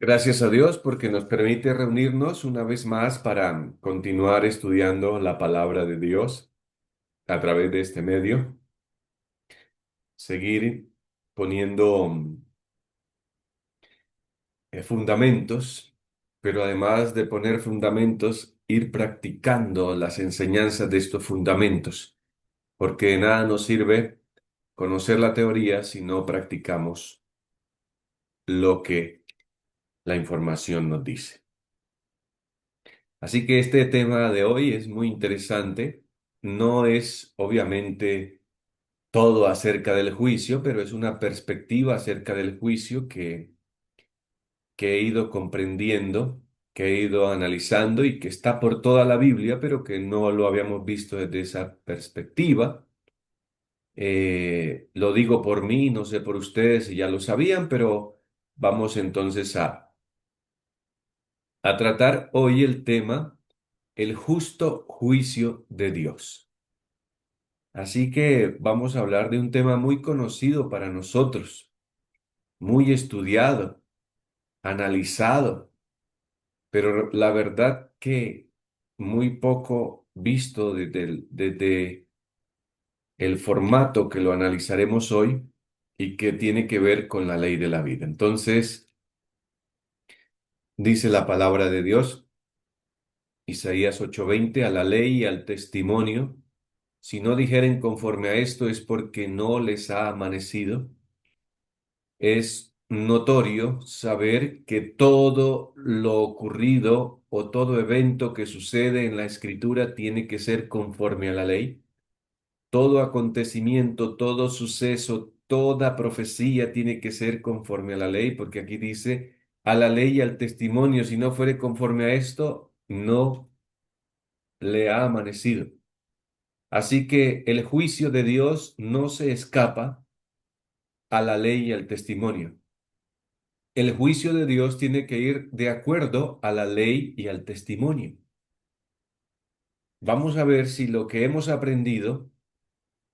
Gracias a Dios porque nos permite reunirnos una vez más para continuar estudiando la palabra de Dios a través de este medio, seguir poniendo fundamentos, pero además de poner fundamentos, ir practicando las enseñanzas de estos fundamentos, porque de nada nos sirve conocer la teoría si no practicamos lo que la información nos dice. Así que este tema de hoy es muy interesante. No es obviamente todo acerca del juicio, pero es una perspectiva acerca del juicio que he ido comprendiendo, que he ido analizando y que está por toda la Biblia, pero que no lo habíamos visto desde esa perspectiva. Lo digo por mí, no sé por ustedes si ya lo sabían, pero vamos entonces a tratar hoy el tema, el justo juicio de Dios. Así que vamos a hablar de un tema muy conocido para nosotros, muy estudiado, analizado, pero la verdad que muy poco visto desde el formato que lo analizaremos hoy y que tiene que ver con la ley de la vida. Entonces, dice la palabra de Dios, Isaías 8:20, a la ley y al testimonio, si no dijeren conforme a esto es porque no les ha amanecido. Es notorio saber que todo lo ocurrido o todo evento que sucede en la escritura tiene que ser conforme a la ley. Todo acontecimiento, todo suceso, toda profecía tiene que ser conforme a la ley, porque aquí dice, a la ley y al testimonio, si no fuere conforme a esto, no le ha amanecido. Así que el juicio de Dios no se escapa a la ley y al testimonio. El juicio de Dios tiene que ir de acuerdo a la ley y al testimonio. Vamos a ver si lo que hemos aprendido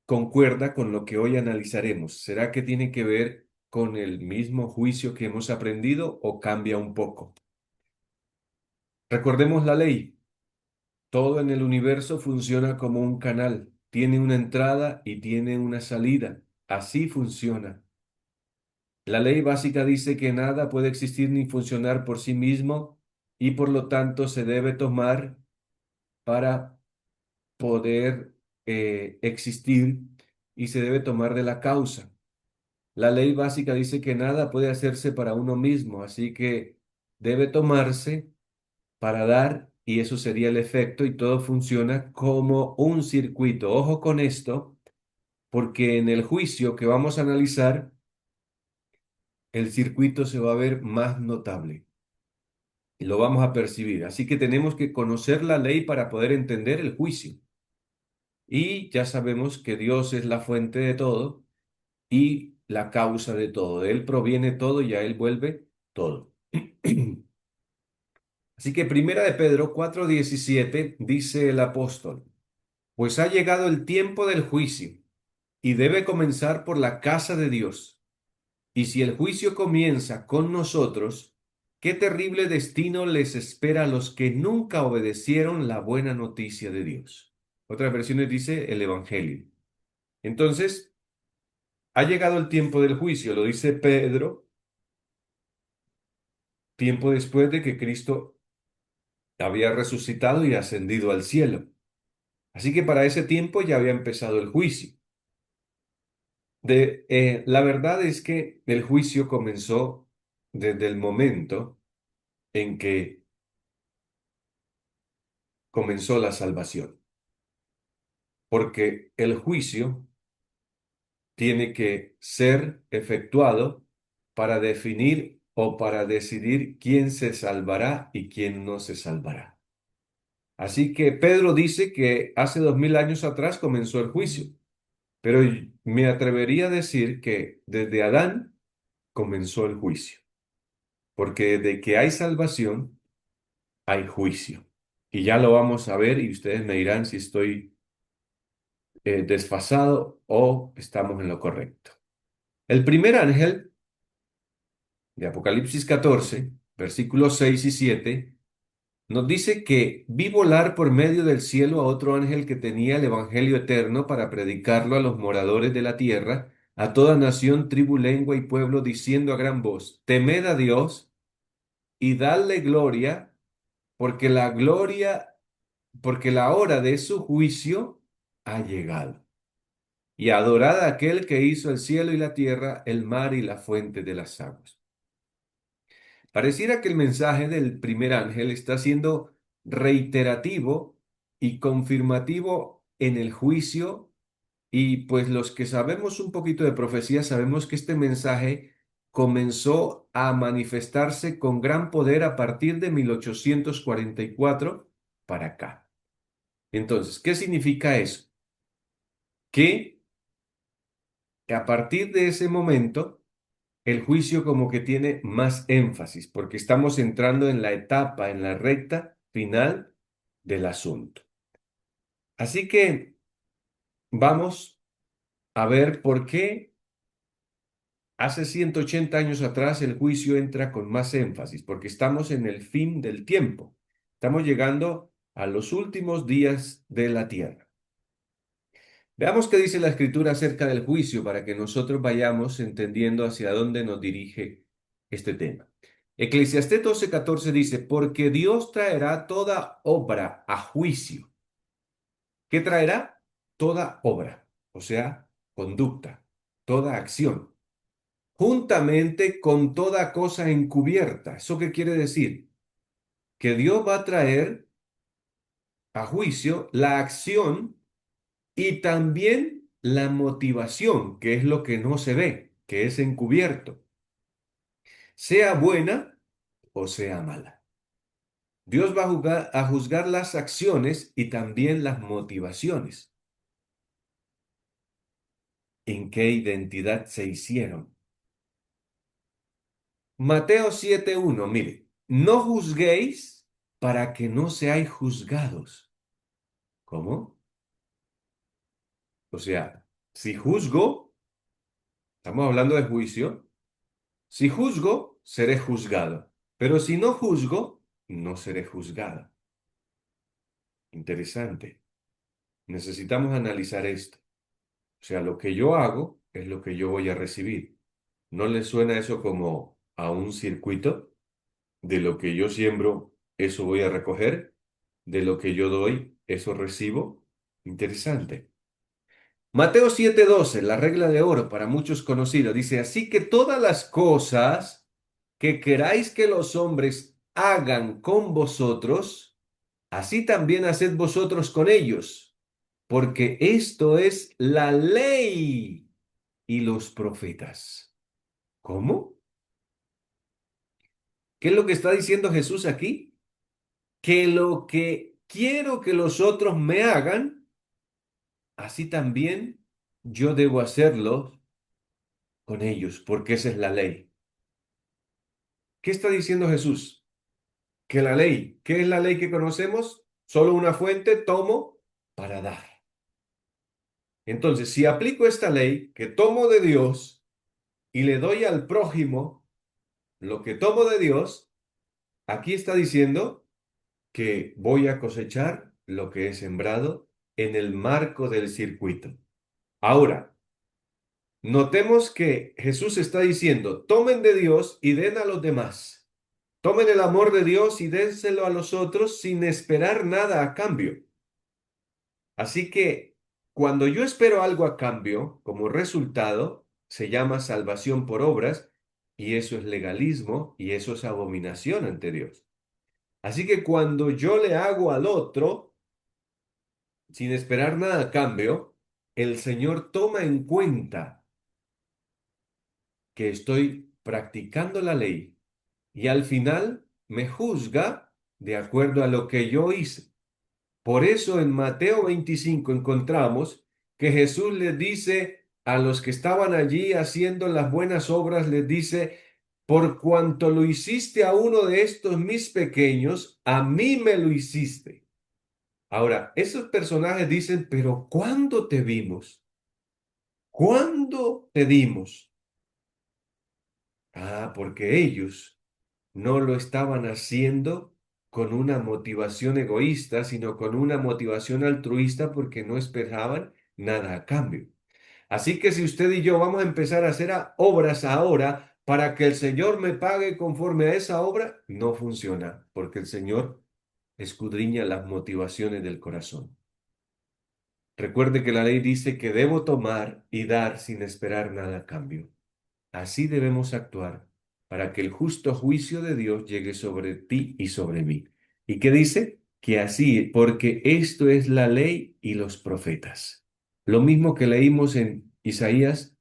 concuerda con lo que hoy analizaremos. ¿Será que tiene que ver con el mismo juicio que hemos aprendido o cambia un poco? Recordemos la ley. Todo en el universo funciona como un canal. Tiene una entrada y tiene una salida. Así funciona. La ley básica dice que nada puede existir ni funcionar por sí mismo y por lo tanto se debe tomar para poder existir y se debe tomar de la causa. La ley básica dice que nada puede hacerse para uno mismo, así que debe tomarse para dar y eso sería el efecto y todo funciona como un circuito. Ojo con esto, porque en el juicio que vamos a analizar, el circuito se va a ver más notable y lo vamos a percibir. Así que tenemos que conocer la ley para poder entender el juicio. Y ya sabemos que Dios es la fuente de todo y la causa de todo. De Él proviene todo y a Él vuelve todo. Así que Primera de Pedro 4:17 dice el apóstol, pues ha llegado el tiempo del juicio y debe comenzar por la casa de Dios. Y si el juicio comienza con nosotros, qué terrible destino les espera a los que nunca obedecieron la buena noticia de Dios. Otras versiones dice el Evangelio. Entonces, ha llegado el tiempo del juicio, lo dice Pedro, tiempo después de que Cristo había resucitado y ascendido al cielo. Así que para ese tiempo ya había empezado el juicio. La verdad es que el juicio comenzó desde el momento en que comenzó la salvación, porque el juicio tiene que ser efectuado para definir o para decidir quién se salvará y quién no se salvará. Así que Pedro dice que hace 2000 años atrás comenzó el juicio, pero me atrevería a decir que desde Adán comenzó el juicio, porque desde que hay salvación hay juicio. Y ya lo vamos a ver y ustedes me dirán si estoy desfasado o estamos en lo correcto. El primer ángel de Apocalipsis 14 versículos 6 y 7, nos dice que vi volar por medio del cielo a otro ángel que tenía el evangelio eterno para predicarlo a los moradores de la tierra, a toda nación, tribu, lengua y pueblo, diciendo a gran voz, temed a Dios y dadle gloria, porque porque la hora de su juicio ha llegado. Y adorad a aquel que hizo el cielo y la tierra, el mar y la fuente de las aguas. Pareciera que el mensaje del primer ángel está siendo reiterativo y confirmativo en el juicio, y pues los que sabemos un poquito de profecía sabemos que este mensaje comenzó a manifestarse con gran poder a partir de 1844 para acá. Entonces, ¿qué significa eso? Que a partir de ese momento el juicio como que tiene más énfasis, porque estamos entrando en la etapa, en la recta final del asunto. Así que vamos a ver por qué hace 180 años atrás el juicio entra con más énfasis, porque estamos en el fin del tiempo. Estamos llegando a los últimos días de la tierra. Veamos qué dice la Escritura acerca del juicio para que nosotros vayamos entendiendo hacia dónde nos dirige este tema. Eclesiastés 12:14 dice, porque Dios traerá toda obra a juicio. ¿Qué traerá? Toda obra, o sea, conducta, toda acción, juntamente con toda cosa encubierta. ¿Eso qué quiere decir? Que Dios va a traer a juicio la acción y también la motivación, que es lo que no se ve, que es encubierto, sea buena o sea mala. Dios va a juzgar las acciones y también las motivaciones. ¿En qué identidad se hicieron? Mateo 7:1, mire, no juzguéis para que no seáis juzgados. ¿Cómo? O sea, si juzgo, estamos hablando de juicio, si juzgo, seré juzgado, pero si no juzgo, no seré juzgado. Interesante. Necesitamos analizar esto. O sea, lo que yo hago es lo que yo voy a recibir. ¿No le suena eso como a un circuito? De lo que yo siembro, eso voy a recoger. De lo que yo doy, eso recibo. Interesante. Mateo 7:12, la regla de oro para muchos conocida, dice, así que todas las cosas que queráis que los hombres hagan con vosotros, así también haced vosotros con ellos, porque esto es la ley y los profetas. ¿Cómo? ¿Qué es lo que está diciendo Jesús aquí? Que lo que quiero que los otros me hagan, así también yo debo hacerlo con ellos, porque esa es la ley. ¿Qué está diciendo Jesús? Que la ley, ¿qué es la ley que conocemos? Solo una fuente tomo para dar. Entonces, si aplico esta ley que tomo de Dios y le doy al prójimo lo que tomo de Dios, aquí está diciendo que voy a cosechar lo que he sembrado en el marco del circuito. Ahora, notemos que Jesús está diciendo, tomen de Dios y den a los demás. Tomen el amor de Dios y dénselo a los otros sin esperar nada a cambio. Así que cuando yo espero algo a cambio, como resultado, se llama salvación por obras y eso es legalismo y eso es abominación ante Dios. Así que cuando yo le hago al otro, sin esperar nada a cambio, el Señor toma en cuenta que estoy practicando la ley y al final me juzga de acuerdo a lo que yo hice. Por eso en Mateo 25 encontramos que Jesús les dice a los que estaban allí haciendo las buenas obras, les dice, por cuanto lo hiciste a uno de estos mis pequeños, a mí me lo hiciste. Ahora, esos personajes dicen, pero ¿cuándo te vimos? ¿Cuándo te dimos? Ah, porque ellos no lo estaban haciendo con una motivación egoísta, sino con una motivación altruista porque no esperaban nada a cambio. Así que si usted y yo vamos a empezar a hacer obras ahora para que el Señor me pague conforme a esa obra, no funciona, porque el Señor escudriña las motivaciones del corazón. Recuerde que la ley dice que debo tomar y dar sin esperar nada a cambio. Así debemos actuar para que el justo juicio de Dios llegue sobre ti y sobre mí. ¿Y qué dice? Que así, porque esto es la ley y los profetas. Lo mismo que leímos en Isaías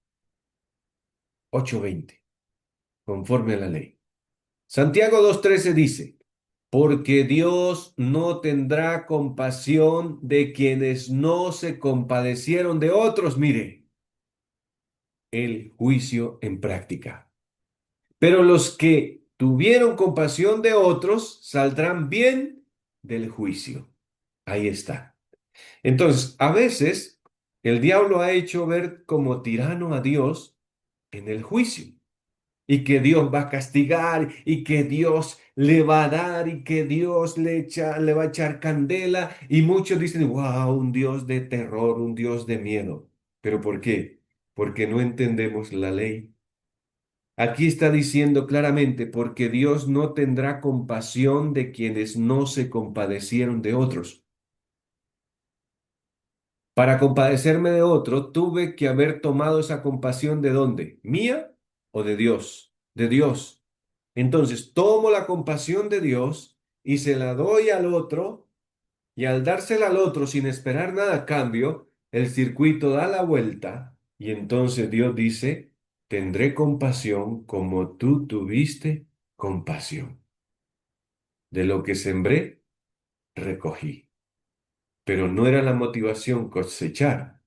8:20, conforme a la ley. Santiago 2:13 dice, porque Dios no tendrá compasión de quienes no se compadecieron de otros. Mire, el juicio en práctica. Pero los que tuvieron compasión de otros saldrán bien del juicio. Ahí está. Entonces, a veces el diablo ha hecho ver como tirano a Dios en el juicio y que Dios va a castigar y que Dios le va a dar y que Dios le va a echar candela y muchos dicen, wow, un Dios de terror, un Dios de miedo. ¿Pero por qué? Porque no entendemos la ley. Aquí está diciendo claramente, porque Dios no tendrá compasión de quienes no se compadecieron de otros. Para compadecerme de otro, tuve que haber tomado esa compasión ¿de dónde? ¿Mía o de Dios? De Dios. Entonces, tomo la compasión de Dios y se la doy al otro, y al dársela al otro sin esperar nada a cambio, el circuito da la vuelta y entonces Dios dice, tendré compasión como tú tuviste compasión. De lo que sembré, recogí. Pero no era la motivación cosechar,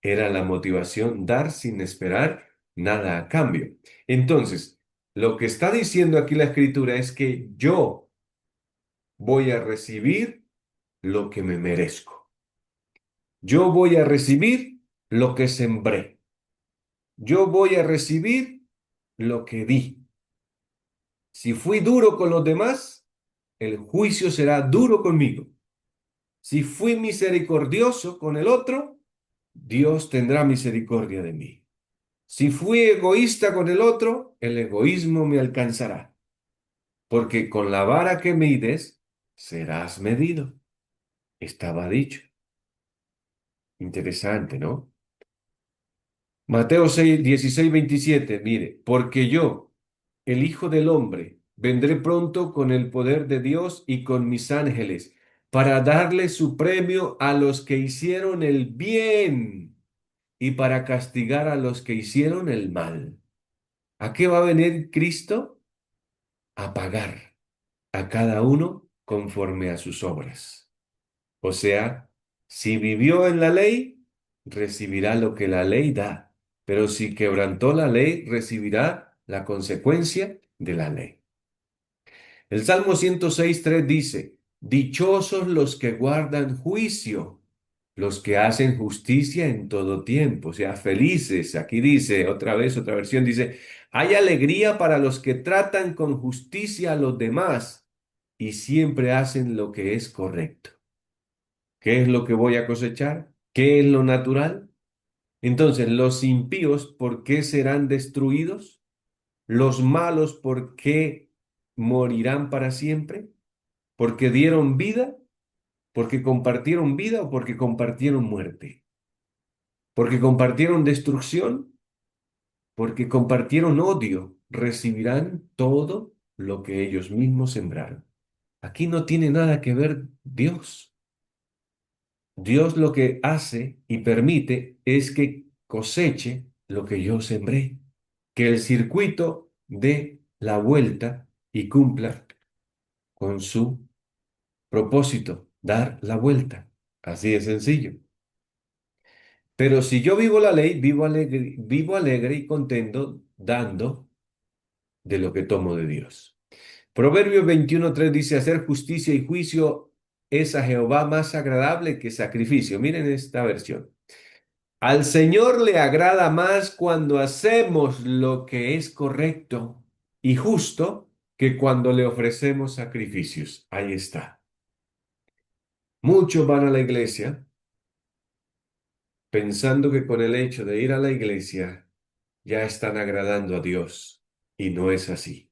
era la motivación dar sin esperar nada a cambio. Entonces, lo que está diciendo aquí la escritura es que yo voy a recibir lo que me merezco. Yo voy a recibir lo que sembré. Yo voy a recibir lo que di. Si fui duro con los demás, el juicio será duro conmigo. Si fui misericordioso con el otro, Dios tendrá misericordia de mí. Si fui egoísta con el otro, el egoísmo me alcanzará. Porque con la vara que mides, serás medido. Estaba dicho. Interesante, ¿no? Mateo 6, 16, 27, mire, porque yo, el Hijo del Hombre, vendré pronto con el poder de Dios y con mis ángeles, para darle su premio a los que hicieron el bien y para castigar a los que hicieron el mal. ¿A qué va a venir Cristo? A pagar a cada uno conforme a sus obras. O sea, si vivió en la ley, recibirá lo que la ley da, pero si quebrantó la ley, recibirá la consecuencia de la ley. El Salmo 106:3 dice, dichosos los que guardan juicio, los que hacen justicia en todo tiempo, o sea, felices. Aquí dice, otra vez, otra versión dice, hay alegría para los que tratan con justicia a los demás y siempre hacen lo que es correcto. ¿Qué es lo que voy a cosechar? ¿Qué es lo natural? Entonces, los impíos, ¿por qué serán destruidos? Los malos, ¿por qué morirán para siempre? ¿Porque dieron vida? ¿Porque compartieron vida o porque compartieron muerte? ¿Porque compartieron destrucción? ¿Porque compartieron odio? Recibirán todo lo que ellos mismos sembraron. Aquí no tiene nada que ver Dios. Dios lo que hace y permite es que coseche lo que yo sembré, que el circuito dé la vuelta y cumpla con su propósito, dar la vuelta. Así de sencillo. Pero si yo vivo la ley, vivo alegre y contento dando de lo que tomo de Dios. Proverbios 21:3 dice, hacer justicia y juicio es a Jehová más agradable que sacrificio. Miren esta versión. Al Señor le agrada más cuando hacemos lo que es correcto y justo que cuando le ofrecemos sacrificios. Ahí está. Muchos van a la iglesia pensando que con el hecho de ir a la iglesia ya están agradando a Dios. Y no es así.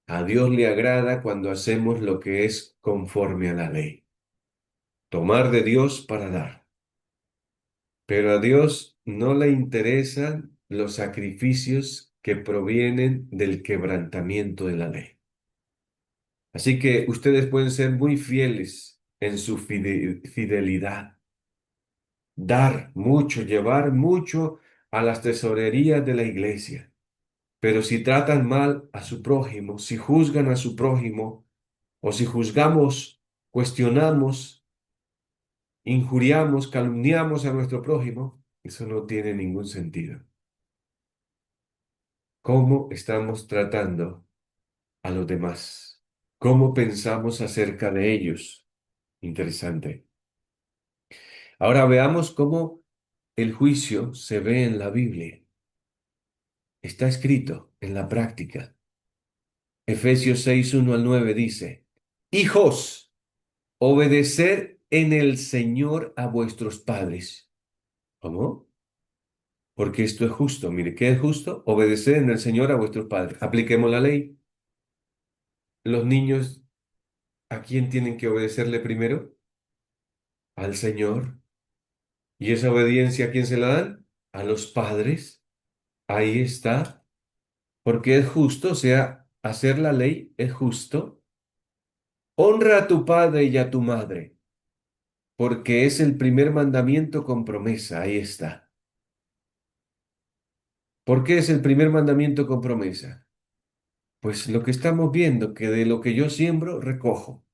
A Dios le agrada cuando hacemos lo que es conforme a la ley. Tomar de Dios para dar. Pero a Dios no le interesan los sacrificios que provienen del quebrantamiento de la ley. Así que ustedes pueden ser muy fieles en su fidelidad, dar mucho, llevar mucho a las tesorerías de la iglesia. Pero si tratan mal a su prójimo, si juzgan a su prójimo, o si juzgamos, cuestionamos, injuriamos, calumniamos a nuestro prójimo, eso no tiene ningún sentido. ¿Cómo estamos tratando a los demás? ¿Cómo pensamos acerca de ellos? Interesante. Ahora veamos cómo el juicio se ve en la Biblia. Está escrito en la práctica. Efesios 6, 1 al 9 dice, Hijos, obedeced en el Señor a vuestros padres. ¿Cómo? Porque esto es justo. Mire, ¿qué es justo? Obedecer en el Señor a vuestros padres. Apliquemos la ley. Los niños, ¿a quién tienen que obedecerle primero? Al Señor. ¿Y esa obediencia a quién se la dan? A los padres. Ahí está. Porque es justo, o sea, hacer la ley es justo. Honra a tu padre y a tu madre, porque es el primer mandamiento con promesa. Ahí está. ¿Por qué es el primer mandamiento con promesa? Pues lo que estamos viendo, que de lo que yo siembro, recojo.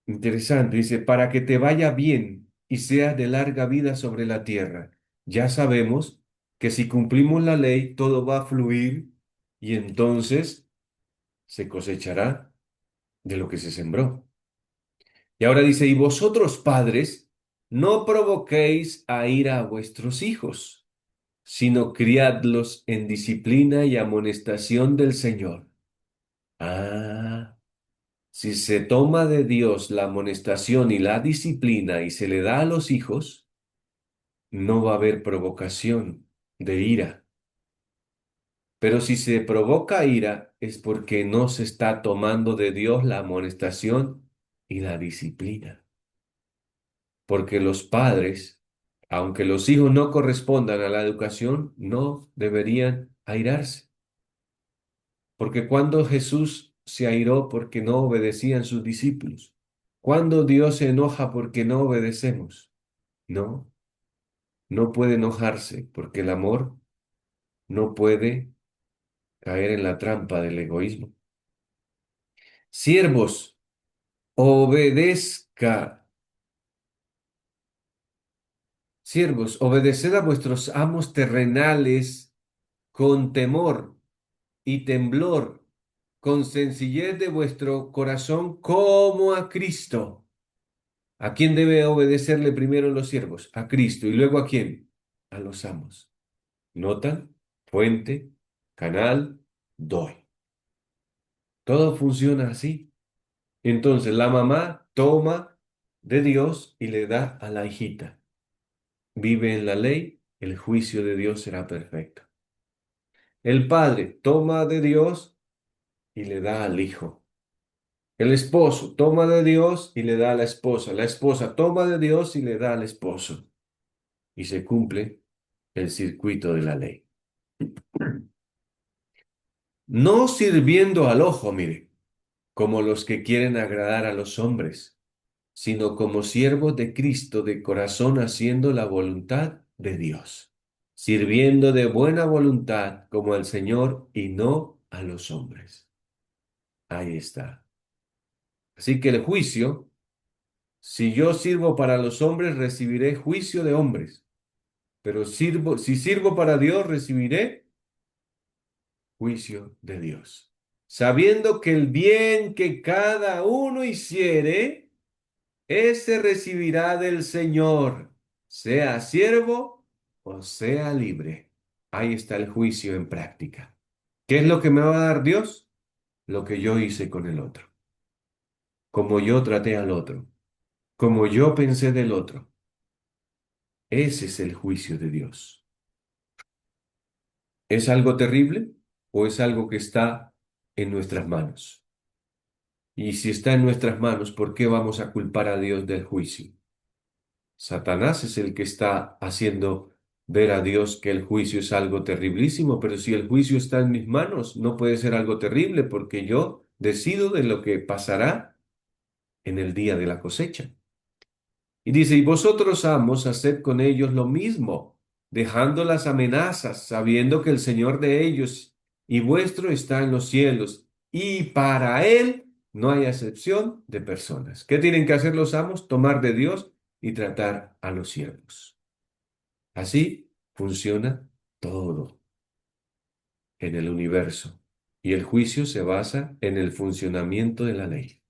Interesante, dice, para que te vaya bien y seas de larga vida sobre la tierra. Ya sabemos que si cumplimos la ley, todo va a fluir y entonces se cosechará de lo que se sembró. Y ahora dice, y vosotros padres, no provoquéis a ira a vuestros hijos, sino criadlos en disciplina y amonestación del Señor. Ah, si se toma de Dios la amonestación y la disciplina y se le da a los hijos, no va a haber provocación de ira. Pero si se provoca ira es porque no se está tomando de Dios la amonestación y la disciplina. Porque los padres, aunque los hijos no correspondan a la educación, no deberían airarse. Porque cuando Jesús se airó porque no obedecían sus discípulos, cuando Dios se enoja porque no obedecemos, no, no puede enojarse porque el amor no puede caer en la trampa del egoísmo. Siervos, obedezca. Siervos, obedeced a vuestros amos terrenales con temor y temblor, con sencillez de vuestro corazón como a Cristo. ¿A quién debe obedecerle primero los siervos? A Cristo. ¿Y luego a quién? A los amos. ¿Notan? Fuente, canal, doy. Todo funciona así. Entonces la mamá toma de Dios y le da a la hijita. Vive en la ley, el juicio de Dios será perfecto. El padre toma de Dios y le da al hijo. El esposo toma de Dios y le da a la esposa. La esposa toma de Dios y le da al esposo. Y se cumple el circuito de la ley. No sirviendo al ojo, mire, como los que quieren agradar a los hombres, sino como siervos de Cristo de corazón haciendo la voluntad de Dios, sirviendo de buena voluntad como al Señor y no a los hombres. Ahí está. Así que el juicio, si yo sirvo para los hombres, recibiré juicio de hombres, pero si sirvo para Dios, recibiré juicio de Dios. Sabiendo que el bien que cada uno hiciere, ese recibirá del Señor, sea siervo o sea libre. Ahí está el juicio en práctica. ¿Qué es lo que me va a dar Dios? Lo que yo hice con el otro, como yo traté al otro, como yo pensé del otro. Ese es el juicio de Dios. ¿Es algo terrible o es algo que está en nuestras manos? Y si está en nuestras manos, ¿por qué vamos a culpar a Dios del juicio? Satanás es el que está haciendo ver a Dios que el juicio es algo terriblísimo, pero si el juicio está en mis manos, no puede ser algo terrible porque yo decido de lo que pasará en el día de la cosecha. Y dice, y vosotros, amos, haced con ellos lo mismo, dejando las amenazas, sabiendo que el Señor de ellos y vuestro está en los cielos, y para Él no hay acepción de personas. ¿Qué tienen que hacer los amos? Tomar de Dios y tratar a los siervos. Así funciona todo en el universo, y el juicio se basa en el funcionamiento de la ley.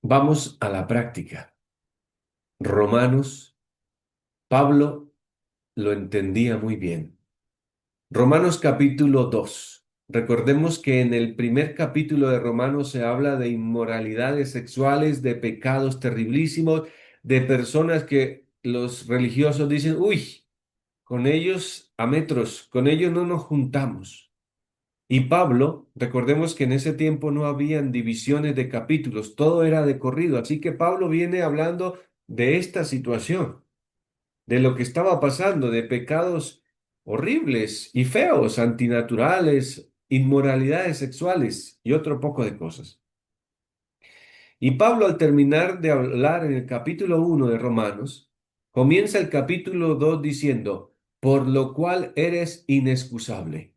Vamos a la práctica. Romanos, Pablo lo entendía muy bien. Romanos capítulo 2. Recordemos que en el primer capítulo de Romanos se habla de inmoralidades sexuales, de pecados terriblísimos, de personas que los religiosos dicen, uy, con ellos a metros, con ellos no nos juntamos. Y Pablo, recordemos que en ese tiempo no habían divisiones de capítulos, todo era de corrido, así que Pablo viene hablando de esta situación, de lo que estaba pasando, de pecados horribles y feos, antinaturales, inmoralidades sexuales y otro poco de cosas. Y Pablo, al terminar de hablar en el capítulo 1 de Romanos, comienza el capítulo 2 diciendo, por lo cual eres inexcusable.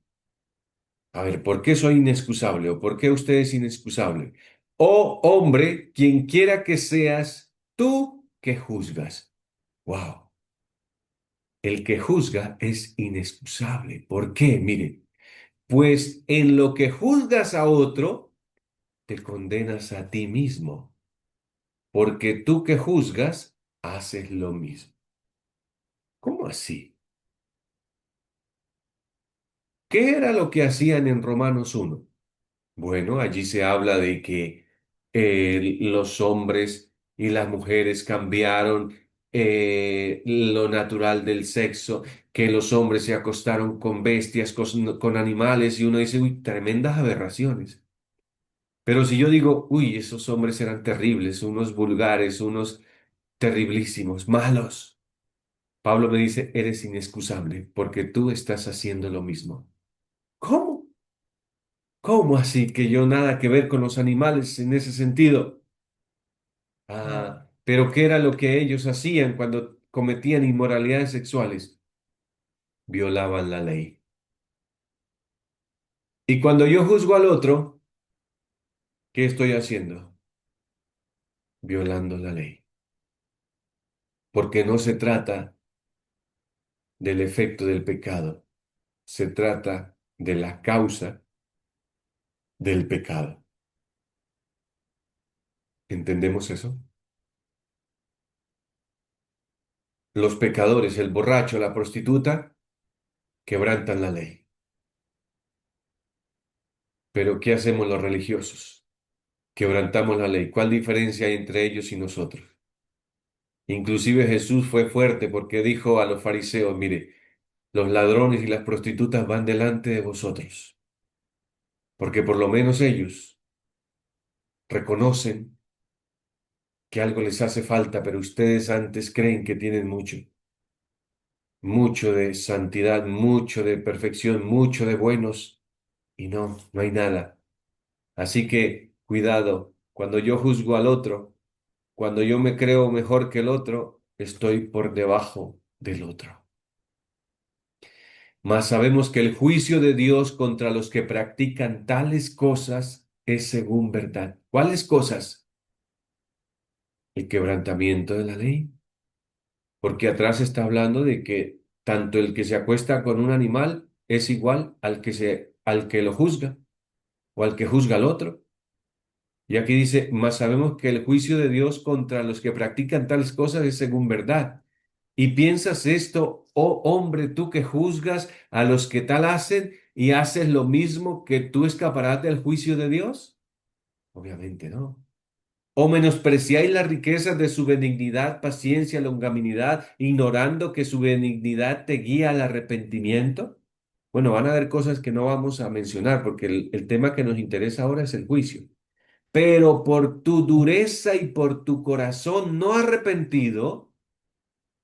A ver, ¿por qué soy inexcusable o por qué usted es inexcusable? Oh hombre, quien quiera que seas, tú que juzgas. Wow. El que juzga es inexcusable. ¿Por qué? Mire, pues en lo que juzgas a otro, te condenas a ti mismo, porque tú que juzgas, haces lo mismo. ¿Cómo así? ¿Qué era lo que hacían en Romanos 1? Bueno, allí se habla de que los hombres y las mujeres cambiaron lo natural del sexo, que los hombres se acostaron con bestias, con animales, y uno dice, uy, tremendas aberraciones. Pero si yo digo, uy, esos hombres eran terribles, unos vulgares, unos terriblísimos, malos, Pablo me dice, eres inexcusable porque tú estás haciendo lo mismo. ¿Cómo? ¿Cómo así que yo nada que ver con los animales en ese sentido? Ah, pero ¿qué era lo que ellos hacían cuando cometían inmoralidades sexuales? Violaban la ley. Y cuando yo juzgo al otro, ¿qué estoy haciendo? Violando la ley. Porque no se trata del efecto del pecado, se trata de la causa del pecado. ¿Entendemos eso? Los pecadores, el borracho, la prostituta, quebrantan la ley. Pero ¿qué hacemos los religiosos? Quebrantamos la ley. ¿Cuál diferencia hay entre ellos y nosotros? Inclusive Jesús fue fuerte porque dijo a los fariseos, mire, los ladrones y las prostitutas van delante de vosotros, porque por lo menos ellos reconocen que algo les hace falta, pero ustedes antes creen que tienen mucho, mucho de santidad, mucho de perfección, mucho de buenos, y no, no hay nada. Así que cuidado, cuando yo juzgo al otro, cuando yo me creo mejor que el otro, estoy por debajo del otro. Mas sabemos que el juicio de Dios contra los que practican tales cosas es según verdad. ¿Cuáles cosas? El quebrantamiento de la ley. Porque atrás está hablando de que tanto el que se acuesta con un animal es igual al que lo juzga o al que juzga al otro. Y aquí dice, mas sabemos que el juicio de Dios contra los que practican tales cosas es según verdad. ¿Y piensas esto, oh hombre, tú que juzgas a los que tal hacen y haces lo mismo, que tú escaparás del juicio de Dios? Obviamente no. ¿O menospreciáis las riquezas de su benignidad, paciencia, longanimidad, ignorando que su benignidad te guía al arrepentimiento? Bueno, van a haber cosas que no vamos a mencionar porque el tema que nos interesa ahora es el juicio. Pero por tu dureza y por tu corazón no arrepentido,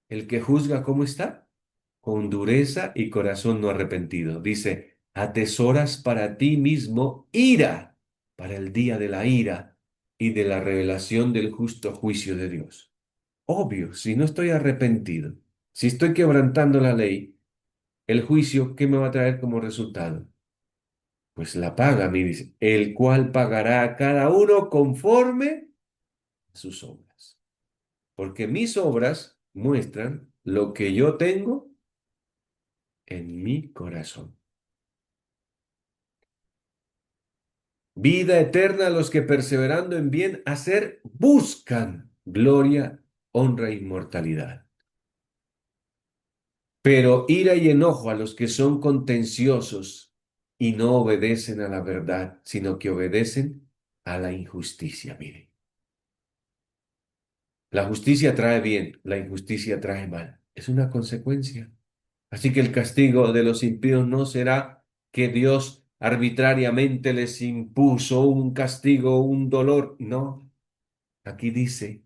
el que juzga, ¿cómo está? Con dureza y corazón no arrepentido. Dice, atesoras para ti mismo ira para el día de la ira y de la revelación del justo juicio de Dios. Obvio, si no estoy arrepentido, si estoy quebrantando la ley, el juicio, ¿qué me va a traer como resultado? Pues la paga, me dice, el cual pagará a cada uno conforme a sus obras. Porque mis obras muestran lo que yo tengo en mi corazón. Vida eterna a los que perseverando en bien hacer buscan gloria, honra e inmortalidad. Pero ira y enojo a los que son contenciosos y no obedecen a la verdad, sino que obedecen a la injusticia. Miren, la justicia trae bien, la injusticia trae mal. Es una consecuencia. Así que el castigo de los impíos no será que Dios arbitrariamente les impuso un castigo, un dolor. No, aquí dice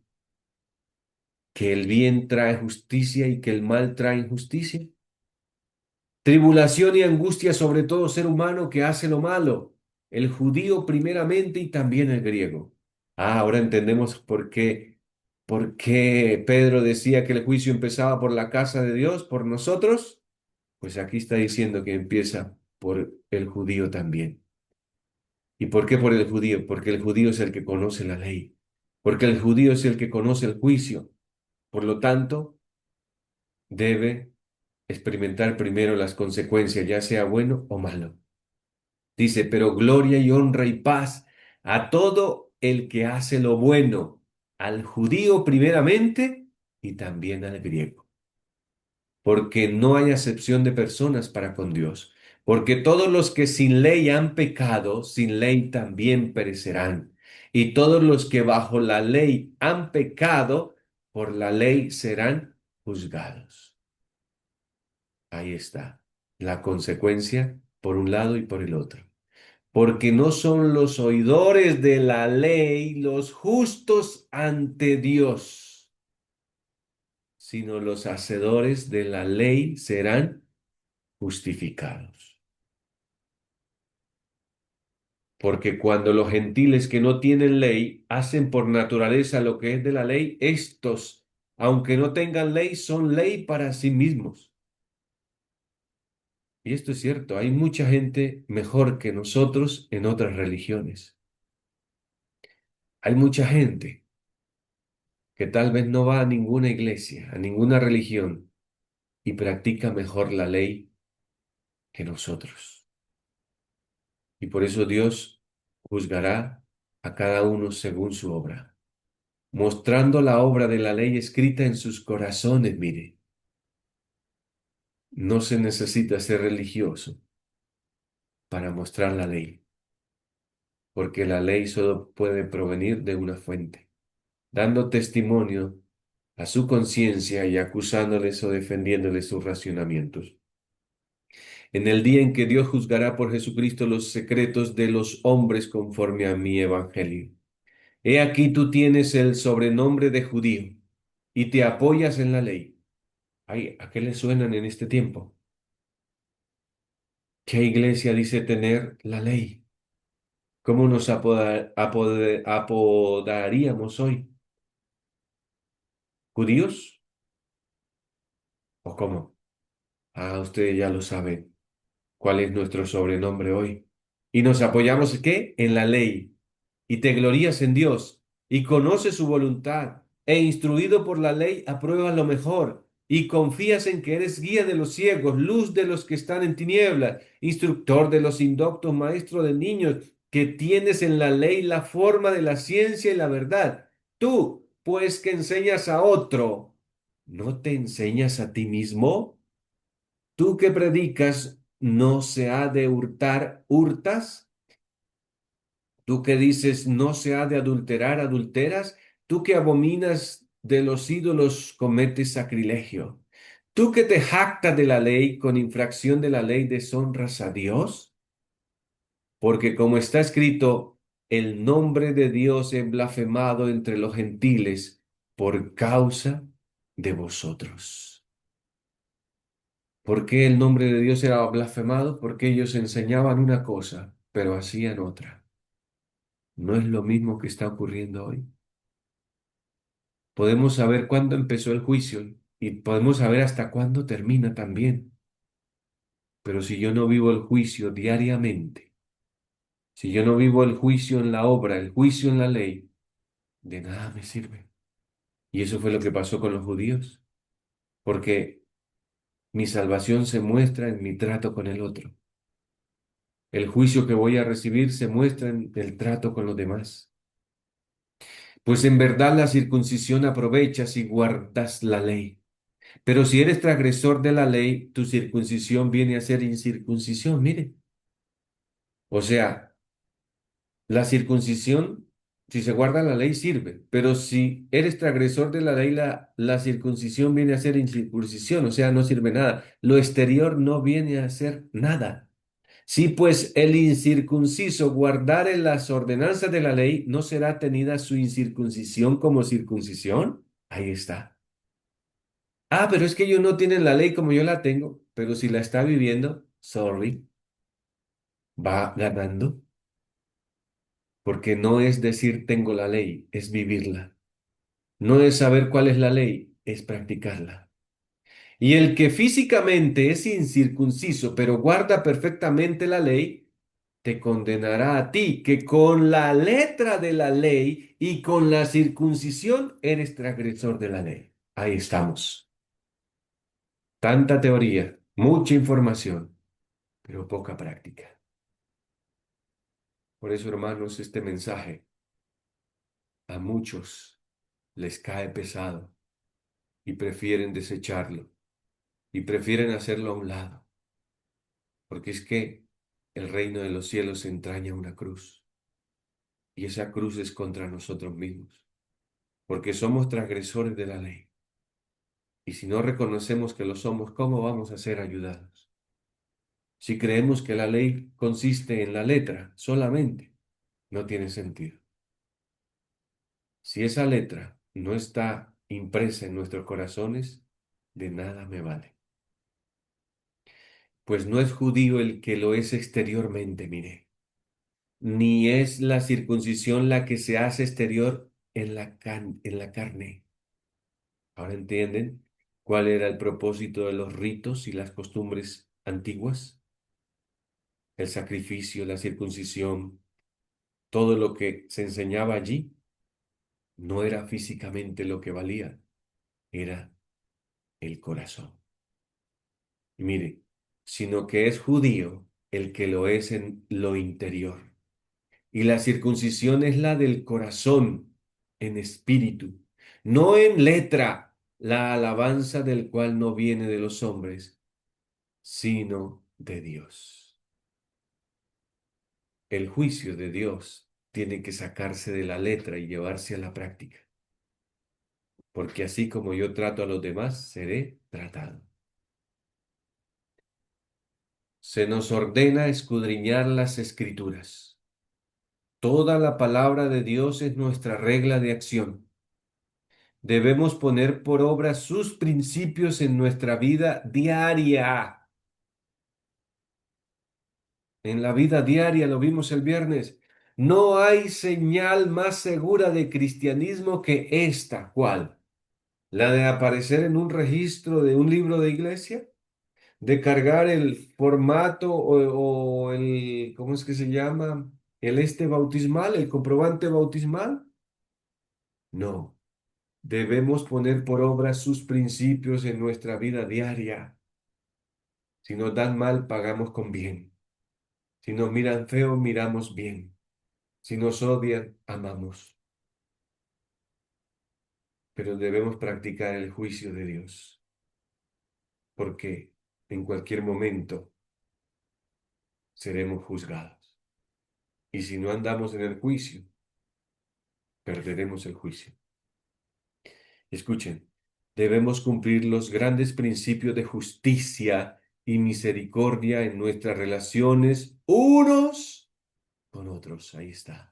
que el bien trae justicia y que el mal trae injusticia. Tribulación y angustia sobre todo ser humano que hace lo malo, el judío primeramente y también el griego. Ah, ahora entendemos por qué Pedro decía que el juicio empezaba por la casa de Dios, por nosotros. Pues aquí está diciendo que empieza por el judío también. ¿Y por qué por el judío? Porque el judío es el que conoce la ley, porque el judío es el que conoce el juicio. Por lo tanto, debe experimentar primero las consecuencias, ya sea bueno o malo. Dice, pero gloria y honra y paz a todo el que hace lo bueno, al judío primeramente y también al griego, porque no hay acepción de personas para con Dios, porque todos los que sin ley han pecado, sin ley también perecerán, y todos los que bajo la ley han pecado, por la ley serán juzgados. Ahí está la consecuencia por un lado y por el otro. Porque no son los oidores de la ley los justos ante Dios, sino los hacedores de la ley serán justificados. Porque cuando los gentiles que no tienen ley hacen por naturaleza lo que es de la ley, estos, aunque no tengan ley, son ley para sí mismos. Y esto es cierto, hay mucha gente mejor que nosotros en otras religiones. Hay mucha gente que tal vez no va a ninguna iglesia, a ninguna religión, y practica mejor la ley que nosotros. Y por eso Dios juzgará a cada uno según su obra, mostrando la obra de la ley escrita en sus corazones. Mire, no se necesita ser religioso para mostrar la ley, porque la ley solo puede provenir de una fuente, dando testimonio a su conciencia y acusándoles o defendiéndoles sus racionamientos. En el día en que Dios juzgará por Jesucristo los secretos de los hombres conforme a mi evangelio. He aquí tú tienes el sobrenombre de judío y te apoyas en la ley. Ay, ¿a qué le suenan en este tiempo? ¿Qué iglesia dice tener la ley? ¿Cómo nos apodaríamos hoy? ¿Judíos? ¿O cómo? Ah, ustedes ya lo saben. ¿Cuál es nuestro sobrenombre hoy? Y nos apoyamos, ¿qué? En la ley. Y te glorías en Dios y conoces su voluntad e instruido por la ley apruebas lo mejor y confías en que eres guía de los ciegos, luz de los que están en tinieblas, instructor de los indoctos, maestro de niños, que tienes en la ley la forma de la ciencia y la verdad. Tú, pues que enseñas a otro, ¿No te enseñas a ti mismo? Tú que predicas, no se ha de hurtar, hurtas. Tú que dices, no se ha de adulterar, adulteras. Tú que abominas de los ídolos, cometes sacrilegio. Tú que te jactas de la ley, con infracción de la ley deshonras a Dios. Porque como está escrito, el nombre de Dios es blasfemado entre los gentiles por causa de vosotros. ¿Por qué el nombre de Dios era blasfemado? Porque ellos enseñaban una cosa, pero hacían otra. ¿No es lo mismo que está ocurriendo hoy? Podemos saber cuándo empezó el juicio y podemos saber hasta cuándo termina también. Pero si yo no vivo el juicio diariamente, si yo no vivo el juicio en la obra, el juicio en la ley, de nada me sirve. Y eso fue lo que pasó con los judíos, porque mi salvación se muestra en mi trato con el otro. El juicio que voy a recibir se muestra en el trato con los demás. Pues en verdad la circuncisión aprovecha si guardas la ley. Pero si eres transgresor de la ley, tu circuncisión viene a ser incircuncisión. Mire, o sea, la circuncisión, si se guarda la ley, sirve. Pero si eres transgresor de la ley, la circuncisión viene a ser incircuncisión, o sea, no sirve nada. Lo exterior no viene a ser nada. Si pues el incircunciso guardare las ordenanzas de la ley, ¿no será tenida su incircuncisión como circuncisión? Ahí está. Ah, pero es que ellos no tienen la ley como yo la tengo, pero si la está viviendo, sorry, va ganando, porque no es decir tengo la ley, es vivirla. No es saber cuál es la ley, es practicarla. Y el que físicamente es incircunciso, pero guarda perfectamente la ley, te condenará a ti, que con la letra de la ley y con la circuncisión eres transgresor de la ley. Ahí estamos. Tanta teoría, mucha información, pero poca práctica. Por eso, hermanos, este mensaje a muchos les cae pesado y prefieren desecharlo y prefieren hacerlo a un lado, porque es que el reino de los cielos entraña una cruz y esa cruz es contra nosotros mismos, porque somos transgresores de la ley. Y si no reconocemos que lo somos, ¿cómo vamos a ser ayudados? Si creemos que la ley consiste en la letra solamente, no tiene sentido. Si esa letra no está impresa en nuestros corazones, de nada me vale. Pues no es judío el que lo es exteriormente, mire, ni es la circuncisión la que se hace exterior en en la carne. ¿Ahora entienden cuál era el propósito de los ritos y las costumbres antiguas? El sacrificio, la circuncisión, todo lo que se enseñaba allí, no era físicamente lo que valía, era el corazón. Y mire, sino que es judío el que lo es en lo interior. Y la circuncisión es la del corazón, en espíritu, no en letra, la alabanza del cual no viene de los hombres, sino de Dios. El juicio de Dios tiene que sacarse de la letra y llevarse a la práctica, porque así como yo trato a los demás, seré tratado. Se nos ordena escudriñar las escrituras. Toda la palabra de Dios es nuestra regla de acción. Debemos poner por obra sus principios en nuestra vida diaria. En la vida diaria, lo vimos el viernes. No hay señal más segura de cristianismo que esta. ¿Cuál? La de aparecer en un registro de un libro de iglesia, de cargar el formato o el, ¿cómo es que se llama? El este bautismal, el comprobante bautismal. No. Debemos poner por obra sus principios en nuestra vida diaria. Si nos dan mal, pagamos con bien. Si nos miran feo, miramos bien. Si nos odian, amamos. pero debemos practicar el juicio de Dios, porque en cualquier momento seremos juzgados. Y si no andamos en el juicio, perderemos el juicio. Escuchen, debemos cumplir los grandes principios de justicia y misericordia en nuestras relaciones unos con otros. Ahí está.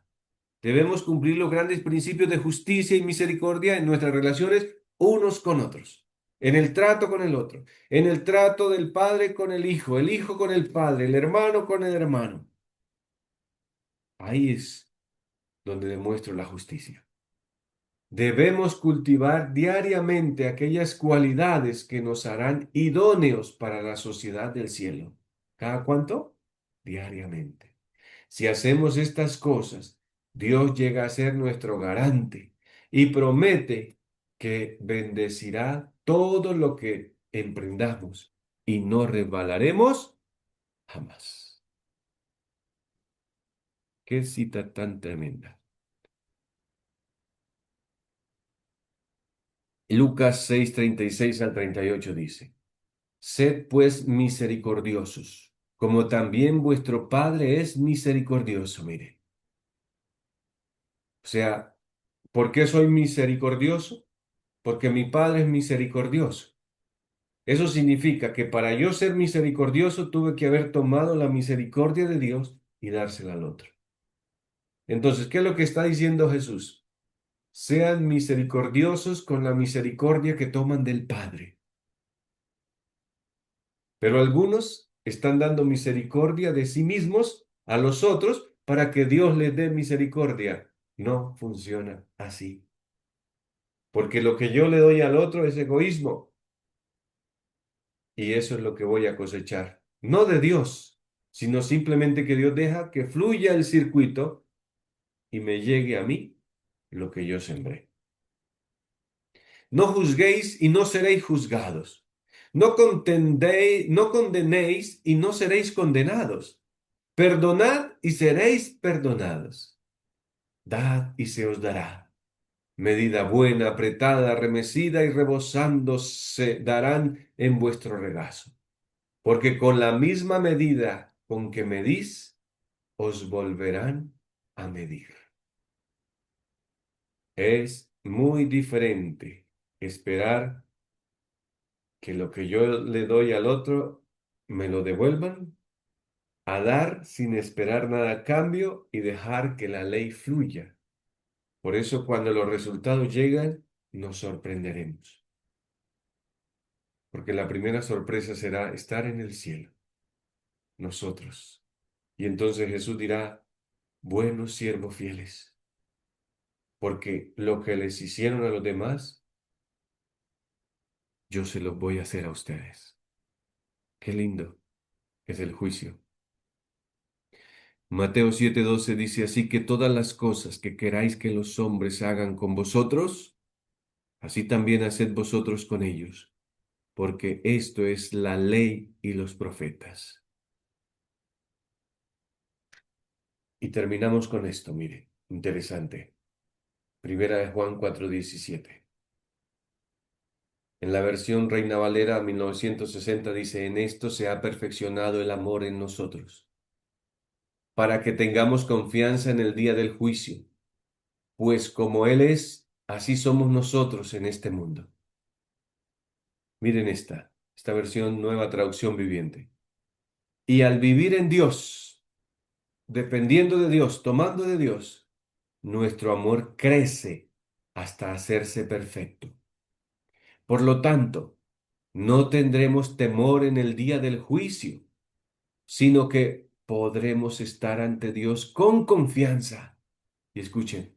Debemos cumplir los grandes principios de justicia y misericordia en nuestras relaciones unos con otros. En el trato con el otro, en el trato del padre con el hijo con el padre, el hermano con el hermano. Ahí es donde demuestro la justicia. Debemos cultivar diariamente aquellas cualidades que nos harán idóneos para la sociedad del cielo. ¿Cada cuánto? Diariamente. Si hacemos estas cosas, Dios llega a ser nuestro garante y promete que bendecirá todo lo que emprendamos y no resbalaremos jamás. Qué cita tan tremenda. Lucas 6:36 al 38 dice: Sed pues misericordiosos, como también vuestro Padre es misericordioso. Mire, o sea, ¿por qué soy misericordioso? Porque mi Padre es misericordioso. Eso significa que para yo ser misericordioso tuve que haber tomado la misericordia de Dios y dársela al otro. Entonces, ¿qué es lo que está diciendo Jesús? Sean misericordiosos con la misericordia que toman del Padre. Pero algunos están dando misericordia de sí mismos a los otros para que Dios les dé misericordia. No funciona así. Porque lo que yo le doy al otro es egoísmo. Y eso es lo que voy a cosechar. No de Dios, sino simplemente que Dios deja que fluya el circuito y me llegue a mí lo que yo sembré. No juzguéis y no seréis juzgados. No condenéis y no seréis condenados. Perdonad y seréis perdonados. Dad y se os dará. Medida buena, apretada, remecida y rebosando se darán en vuestro regazo. Porque con la misma medida con que medís, os volverán a medir. Es muy diferente esperar que lo que yo le doy al otro me lo devuelvan, a dar sin esperar nada a cambio y dejar que la ley fluya. Por eso cuando los resultados llegan, nos sorprenderemos. Porque la primera sorpresa será estar en el cielo, nosotros. Y entonces Jesús dirá: buenos siervos fieles, porque lo que les hicieron a los demás, yo se los voy a hacer a ustedes. Qué lindo es el juicio. Mateo 7:12 dice: así que todas las cosas que queráis que los hombres hagan con vosotros, así también haced vosotros con ellos, porque esto es la ley y los profetas. Y terminamos con esto, mire, interesante. Primera de Juan 4:17. En la versión Reina Valera 1960 dice: en esto se ha perfeccionado el amor en nosotros, para que tengamos confianza en el día del juicio, pues como Él es, así somos nosotros en este mundo. Miren esta versión Nueva Traducción Viviente. Y al vivir en Dios, dependiendo de Dios, tomando de Dios, nuestro amor crece hasta hacerse perfecto. Por lo tanto, no tendremos temor en el día del juicio, sino que podremos estar ante Dios con confianza. Y escuchen,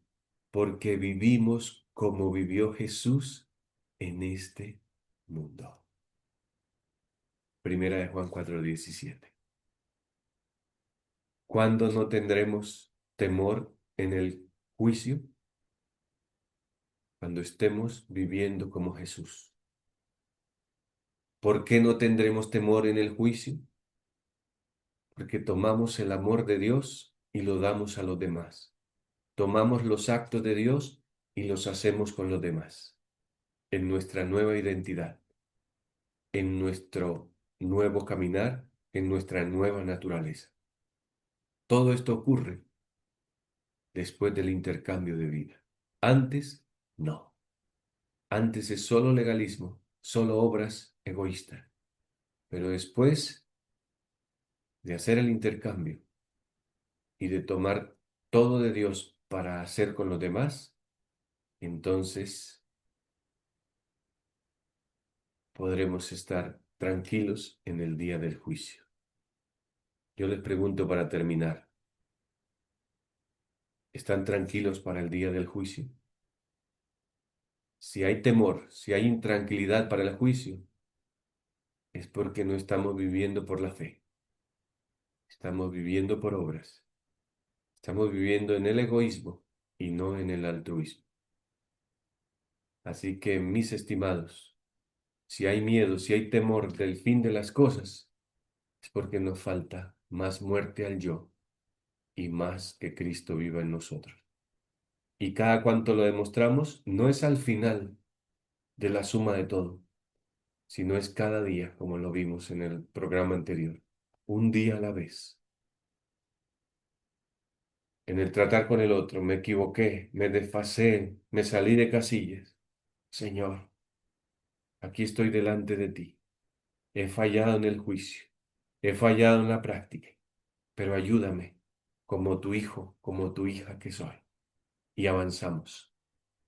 porque vivimos como vivió Jesús en este mundo. Primera de Juan 4:17. ¿Cuándo no tendremos temor en el juicio? Cuando estemos viviendo como Jesús. ¿Por qué no tendremos temor en el juicio? Porque tomamos el amor de Dios y lo damos a los demás. Tomamos los actos de Dios y los hacemos con los demás. en nuestra nueva identidad, en nuestro nuevo caminar, en nuestra nueva naturaleza. Todo esto ocurre después del intercambio de vida. Antes, no. Antes es solo legalismo, solo obras egoístas. Pero después de hacer el intercambio y de tomar todo de Dios para hacer con los demás, entonces podremos estar tranquilos en el día del juicio. Yo les pregunto para terminar, ¿están tranquilos para el día del juicio? Si hay temor, si hay intranquilidad para el juicio, es porque no estamos viviendo por la fe. Estamos viviendo por obras. Estamos viviendo en el egoísmo y no en el altruismo. Así que, mis estimados, si hay miedo, si hay temor del fin de las cosas, es porque nos falta más muerte al yo y más que Cristo viva en nosotros. Y cada cuanto lo demostramos, no es al final de la suma de todo, sino es cada día, como lo vimos en el programa anterior, un día a la vez. En el tratar con el otro, me equivoqué, me desfasé, me salí de casillas. Señor, aquí estoy delante de ti. He fallado en el juicio, he fallado en la práctica, pero ayúdame como tu hijo, como tu hija que soy. Y avanzamos.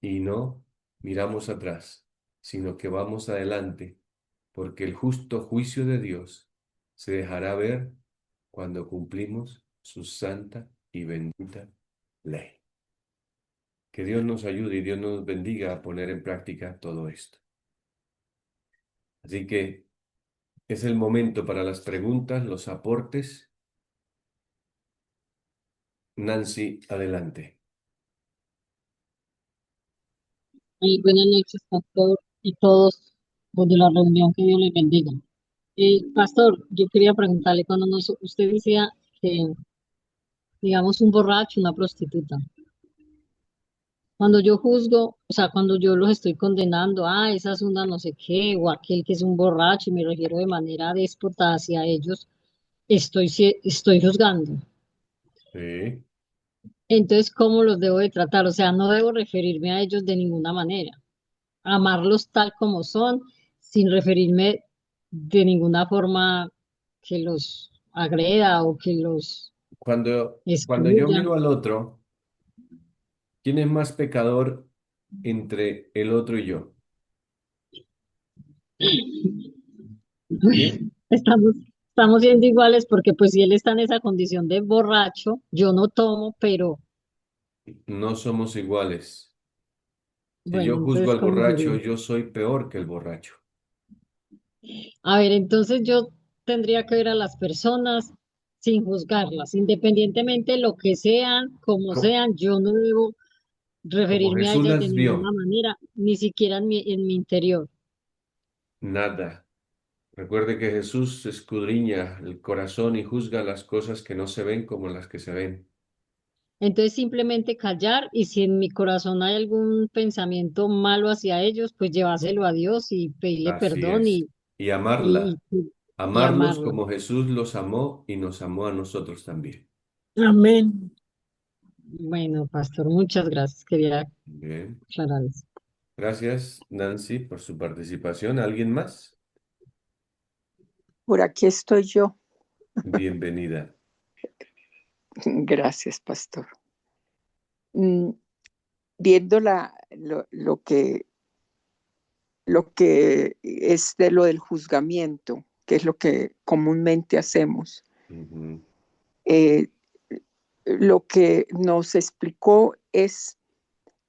Y no miramos atrás, sino que vamos adelante, porque el justo juicio de Dios se dejará ver cuando cumplimos su santa y bendita ley. Que Dios nos ayude y Dios nos bendiga a poner en práctica todo esto. Así que es el momento para las preguntas, los aportes. Nancy, adelante. Buenas noches, pastor, y todos los de la reunión, que Dios les bendiga. Pastor, yo quería preguntarle, usted decía que, digamos, un borracho, una prostituta, cuando yo juzgo, o sea, cuando yo los estoy condenando, esa es una no sé qué, o aquel que es un borracho, y me refiero de manera déspota hacia ellos, estoy juzgando. Sí. Entonces, ¿cómo los debo de tratar? O sea, no debo referirme a ellos de ninguna manera. Amarlos tal como son, sin referirme de ninguna forma que los agreda o que los Cuando yo excluya. miro al otro, ¿quién es más pecador entre el otro y yo? ¿Sí? Estamos, estamos siendo iguales porque pues si él está en esa condición de borracho, yo no tomo, pero No somos iguales. Si bueno, yo juzgo entonces, al ¿cómo borracho, sería? yo soy peor que el borracho. A ver, entonces yo tendría que ver a las personas sin juzgarlas, independientemente de lo que sean, como Co- sean, yo no debo Como referirme a Jesús ellas de las ninguna vio, manera, ni siquiera en mi interior. nada. Recuerde que Jesús escudriña el corazón y juzga las cosas que no se ven como las que se ven. Entonces simplemente callar y si en mi corazón hay algún pensamiento malo hacia ellos, pues llevárselo a Dios y pedirle Así perdón es. Y y, amarla. y, y Amarlos amarlo. como Jesús los amó y nos amó a nosotros también. Amén. Bueno, pastor, muchas gracias. Quería Bien. aclarar eso. Gracias, Nancy, por su participación. ¿Alguien más? Por aquí estoy yo. Bienvenida. Gracias, pastor. Mm, Viendo lo que es de lo del juzgamiento, que es lo que comúnmente hacemos, Ujú. eh, lo que nos explicó es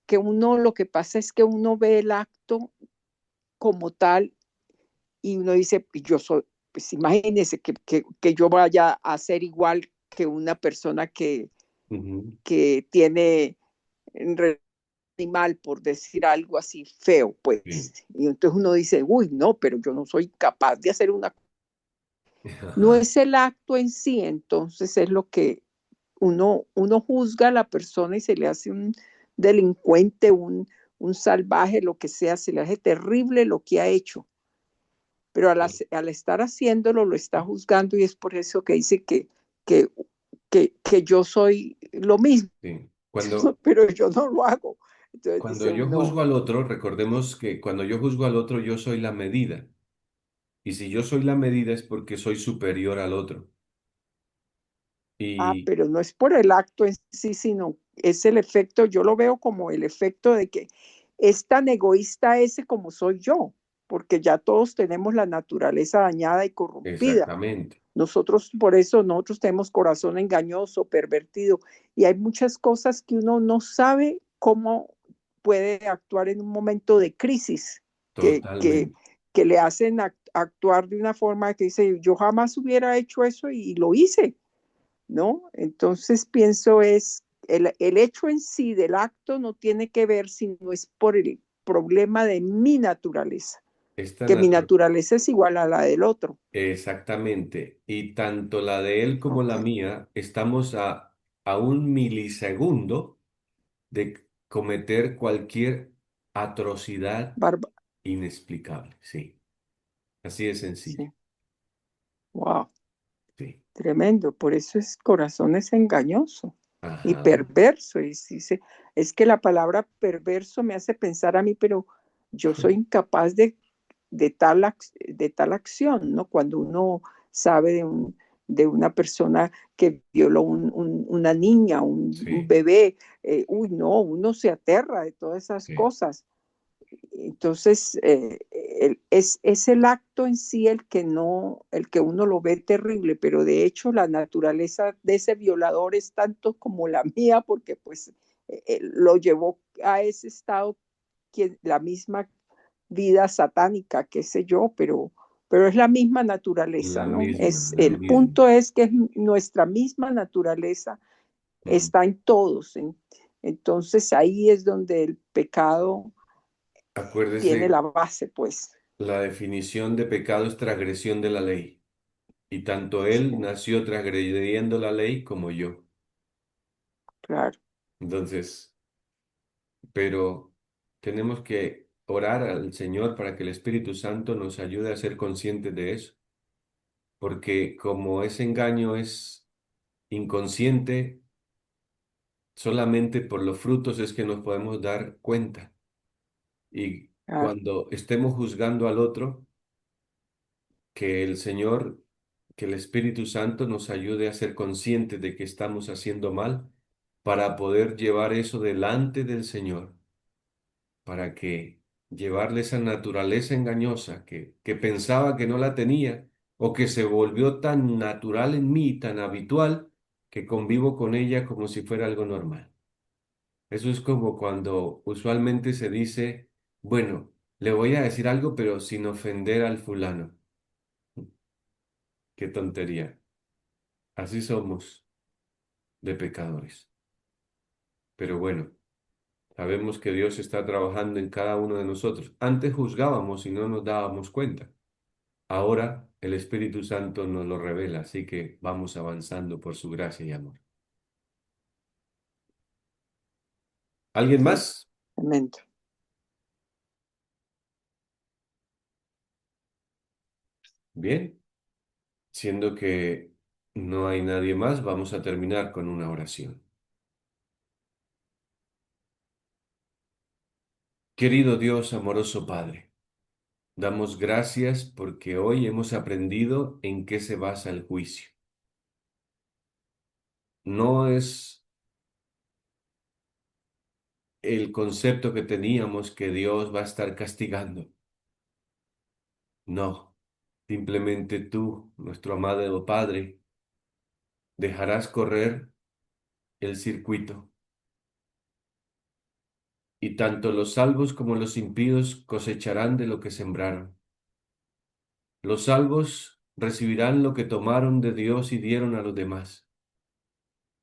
que lo que pasa es que uno ve el acto como tal y uno dice, pues yo soy, pues imagínese que yo vaya a ser igual que una persona Ujú. que tiene animal, por decir algo así feo, Sí. pues. Y entonces uno dice, uy, no, pero yo no soy capaz de hacer una... No Ajá. es el acto en sí, entonces es lo que uno juzga a la persona y se le hace un delincuente, un salvaje, lo que sea, se le hace terrible lo que ha hecho, pero al estar haciéndolo lo está juzgando y es por eso que dice que, que yo soy lo mismo, Sí. Cuando, pero yo no lo hago. Entonces cuando dice yo uno, juzgo al otro, recordemos que cuando yo juzgo al otro, yo soy la medida. Y si yo soy la medida es porque soy superior al otro. ah, Y pero no es por el acto en sí, sino es el efecto, yo lo veo como el efecto de que es tan egoísta ese como soy yo, porque ya todos tenemos la naturaleza dañada y corrompida. exactamente, Nosotros, por eso, nosotros tenemos corazón engañoso, pervertido, y hay muchas cosas que uno no sabe cómo puede actuar en un momento de crisis, que, que, totalmente. que le hacen actuar de una forma que dice, yo jamás hubiera hecho eso y lo hice, ¿no? Entonces pienso es, el hecho en sí del acto no tiene que ver, sino es por el problema de mi naturaleza, Esta que mi natu- naturaleza es igual a la del otro. Exactamente. Y tanto la de él como la Okay. mía estamos a un milisegundo de cometer cualquier atrocidad Barba, inexplicable. Sí, así de sencillo. sí. Wow. Sí. Tremendo, por eso es corazón es engañoso y Ajá. perverso. Y dice, es que la palabra perverso me hace pensar a mí, pero yo soy incapaz de tal acción, ¿no? Cuando uno sabe de una persona que violó una niña, un Sí, bebé, uy, no, uno se aterra de todas esas sí. cosas. Entonces, es el acto en sí el que no, el que uno lo ve terrible, pero de hecho la naturaleza de ese violador es tanto como la mía, porque pues lo llevó a ese estado, la misma vida satánica, qué sé yo, pero es la misma naturaleza, La ¿no? misma, la El misma. punto es que es nuestra misma naturaleza Mm. está en todos. Entonces ahí es donde el pecado tiene Acuérdese, la base, pues. la definición de pecado es transgresión de la ley. Y tanto él Sí, nació transgrediendo la ley como yo. claro. Entonces, pero tenemos que orar al Señor para que el Espíritu Santo nos ayude a ser conscientes de eso, porque como ese engaño es inconsciente, solamente por los frutos es que nos podemos dar cuenta. Y Claro. cuando estemos juzgando al otro, que el Señor, que el Espíritu Santo nos ayude a ser conscientes de que estamos haciendo mal para poder llevar eso delante del Señor, para que llevarle esa naturaleza engañosa que pensaba que no la tenía o que se volvió tan natural en mí, tan habitual, que convivo con ella como si fuera algo normal. Eso es como cuando usualmente se dice, bueno, le voy a decir algo, pero sin ofender al fulano. Qué tontería. Así somos de pecadores. Pero bueno, sabemos que Dios está trabajando en cada uno de nosotros. Antes juzgábamos y no nos dábamos cuenta. Ahora el Espíritu Santo nos lo revela, así que vamos avanzando por su gracia y amor. ¿Alguien Sí, más? tremendo. Bien, siendo que no hay nadie más, vamos a terminar con una oración. Querido Dios, amoroso Padre, damos gracias porque hoy hemos aprendido en qué se basa el juicio. No es el concepto que teníamos que Dios va a estar castigando. No, simplemente tú, nuestro amado Padre, dejarás correr el circuito y tanto los salvos como los impíos cosecharán de lo que sembraron. Los salvos recibirán lo que tomaron de Dios y dieron a los demás,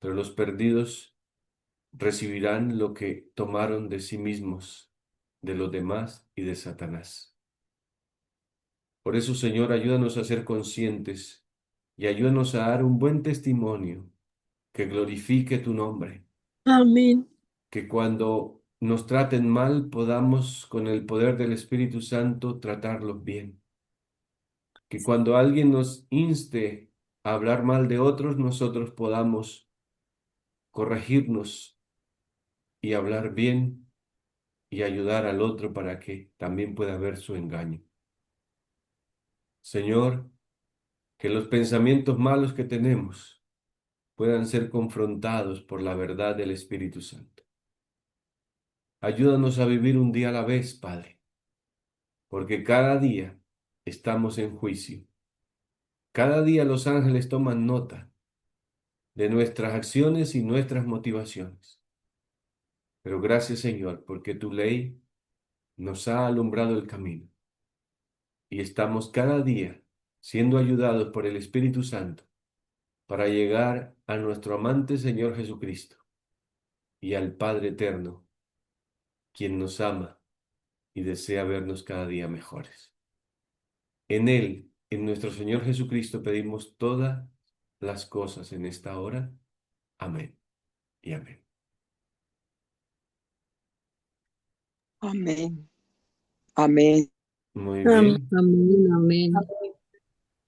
pero los perdidos recibirán lo que tomaron de sí mismos, de los demás y de Satanás. Por eso, Señor, ayúdanos a ser conscientes y ayúdanos a dar un buen testimonio que glorifique tu nombre, Amén. que cuando nos traten mal, podamos con el poder del Espíritu Santo tratarlos bien. Que cuando alguien nos inste a hablar mal de otros, nosotros podamos corregirnos y hablar bien y ayudar al otro para que también pueda ver su engaño. Señor, que los pensamientos malos que tenemos puedan ser confrontados por la verdad del Espíritu Santo. Ayúdanos a vivir un día a la vez, Padre, porque cada día estamos en juicio. Cada día los ángeles toman nota de nuestras acciones y nuestras motivaciones. Pero gracias, Señor, porque tu ley nos ha alumbrado el camino y estamos cada día siendo ayudados por el Espíritu Santo para llegar a nuestro amante Señor Jesucristo y al Padre eterno, quien nos ama y desea vernos cada día mejores. En Él, en nuestro Señor Jesucristo, pedimos todas las cosas en esta hora. Amén y amén. Amén. Amén. Muy Amén, bien. amén, amén.